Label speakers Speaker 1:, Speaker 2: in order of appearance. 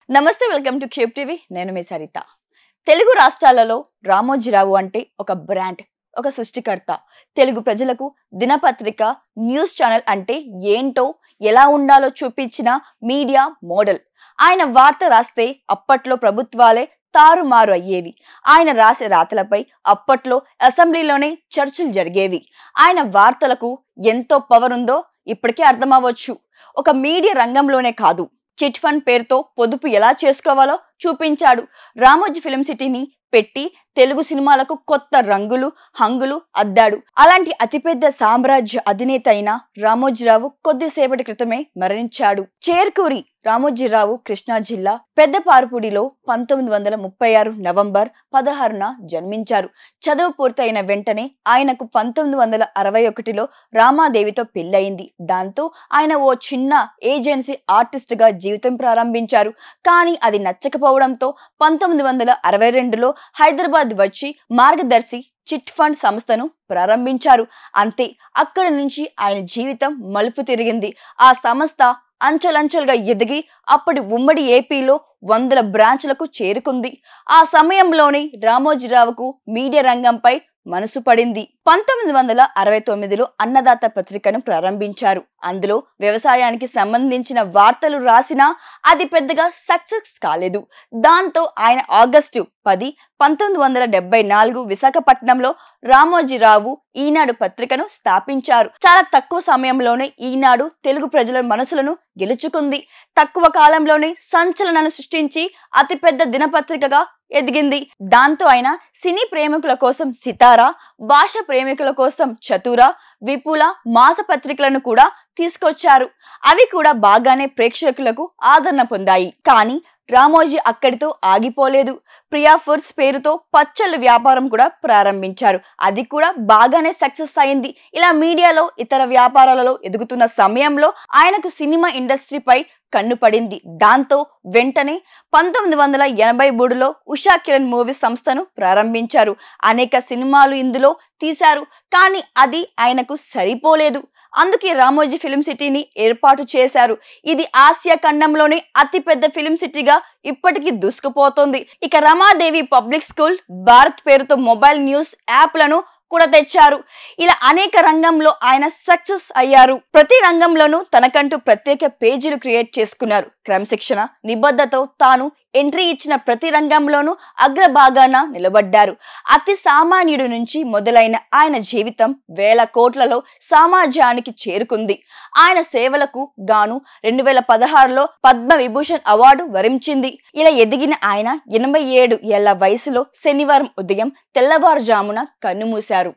Speaker 1: నమస్తే welcome to cube TV నేను మీ సరిత తెలుగు రాష్ట్రాలలో రామోజీరావు అంటే ఒక బ్రాండ్ ఒక సృష్టికర్త తెలుగు ప్రజలకు దినపత్రిక న్యూస్ ఛానల్ అంటే ఏంటో ఎలా ఉండాలో చూపించిన మీడియా మోడల్ ఆయన వార్త రాస్తే అప్పట్లో ప్రభుత్వాలే తారుమారు అయ్యేవి ఆయన రాసే రాతలపై అప్పట్లో అసెంబ్లీలోనే చర్చలు జరిగేవి ఆయన వార్తలకు ఎంతో పవర్ ఉందో ఇప్పటికే అర్థమవ్వచ్చు ఒక మీడియా రంగంలోనే కాదు చిట్ ఫండ్ పేరుతో పొదుపు ఎలా చేసుకోవాలో చూపించాడు రామోజీ ఫిలిం సిటీని పెట్టి తెలుగు సినిమాలకు కొత్త రంగులు హంగులు అద్దాడు అలాంటి అతిపెద్ద సామ్రాజ్య అధినేత అయిన రామోజీరావు కొద్దిసేపటి క్రితమే మరణించాడు చేర్కూరి రామోజీరావు కృష్ణా జిల్లా పెద్దపారుపూడిలో 1936 నవంబర్ 16న జన్మించారు చదువు పూర్తయిన వెంటనే ఆయనకు 1961లో రామాదేవితో పెళ్లయింది దాంతో ఆయన ఓ చిన్న ఏజెన్సీ ఆర్టిస్ట్ గా జీవితం ప్రారంభించారు కానీ అది నచ్చకపోవడంతో 1962లో హైదరాబాద్ వచ్చి మార్గదర్శి చిట్ ఫండ్ సంస్థను ప్రారంభించారు అంతే అక్కడి నుంచి ఆయన జీవితం మలుపు తిరిగింది ఆ సంస్థ అంచెలంచెలుగా ఎదిగి అప్పటి ఉమ్మడి ఏపీలో 100 బ్రాంచ్లకు చేరుకుంది ఆ సమయంలోనే రామోజీరావుకు మీడియా రంగంపై మనసు పడింది 1969లో అన్నదాత పత్రికను ప్రారంభించారు అందులో వ్యవసాయానికి సంబంధించిన వార్తలు రాసినా అది పెద్దగా సక్సెస్ కాలేదు దాంతో ఆయన ఆగస్టు 10 1974 విశాఖపట్నంలో రామోజీరావు ఈనాడు పత్రికను స్థాపించారు చాలా తక్కువ సమయంలోనే ఈనాడు తెలుగు ప్రజల మనసులను గెలుచుకుంది తక్కువ కాలంలోనే సంచలనాన్ని సృష్టించి అతిపెద్ద దినపత్రికగా ఎదిగింది దాంతో ఆయన సినీ ప్రేమికుల కోసం సితారా భాష ప్రేమికుల కోసం చతుర విపుల మాసపత్రికలను కూడా తీసుకొచ్చారు అవి కూడా బాగానే ప్రేక్షకులకు ఆదరణ పొందాయి కానీ రామోజీ అక్కడితో ఆగిపోలేదు ప్రియా ఫుడ్స్ పేరుతో పచ్చళ్ళ వ్యాపారం కూడా ప్రారంభించారు అది కూడా బాగానే సక్సెస్ అయింది ఇలా మీడియాలో ఇతర వ్యాపారాలలో ఎదుగుతున్న సమయంలో ఆయనకు సినిమా ఇండస్ట్రీపై కన్ను పడింది దాంతో వెంటనే 1983లో ఉషా కిరణ్ మూవీ సంస్థను ప్రారంభించారు అనేక సినిమాలు ఇందులో తీశారు కానీ అది ఆయనకు సరిపోలేదు అందుకే రామోజీ ఫిలిం సిటీని ఏర్పాటు చేశారు ఇది ఆసియా ఖండంలోనే అతిపెద్ద ఫిలిం సిటీగా ఇప్పటికీ దూసుకుపోతోంది ఇక రమాదేవి పబ్లిక్ స్కూల్ భారత్ పేరుతో మొబైల్ న్యూస్ యాప్లను కూడా తెచ్చారు ఇలా అనేక రంగంలో ఆయన సక్సెస్ అయ్యారు ప్రతి రంగంలోనూ తనకంటూ ప్రత్యేక పేజీలు క్రియేట్ చేసుకున్నారు క్రమశిక్షణ నిబద్ధతతో తాను ఎంట్రీ ఇచ్చిన ప్రతి రంగంలోనూ అగ్రభాగాన నిలబడ్డారు అతి సామాన్యుడి నుంచి మొదలైన ఆయన జీవితం వేల కోట్లలో సమాజానికి చేరుకుంది ఆయన సేవలకు గాను 2016లో పద్మ విభూషణ్ అవార్డు వరించింది ఇలా ఎదిగిన ఆయన 87 ఏళ్ల వయసులో శనివారం ఉదయం తెల్లవారుజామున కన్నుమూశారు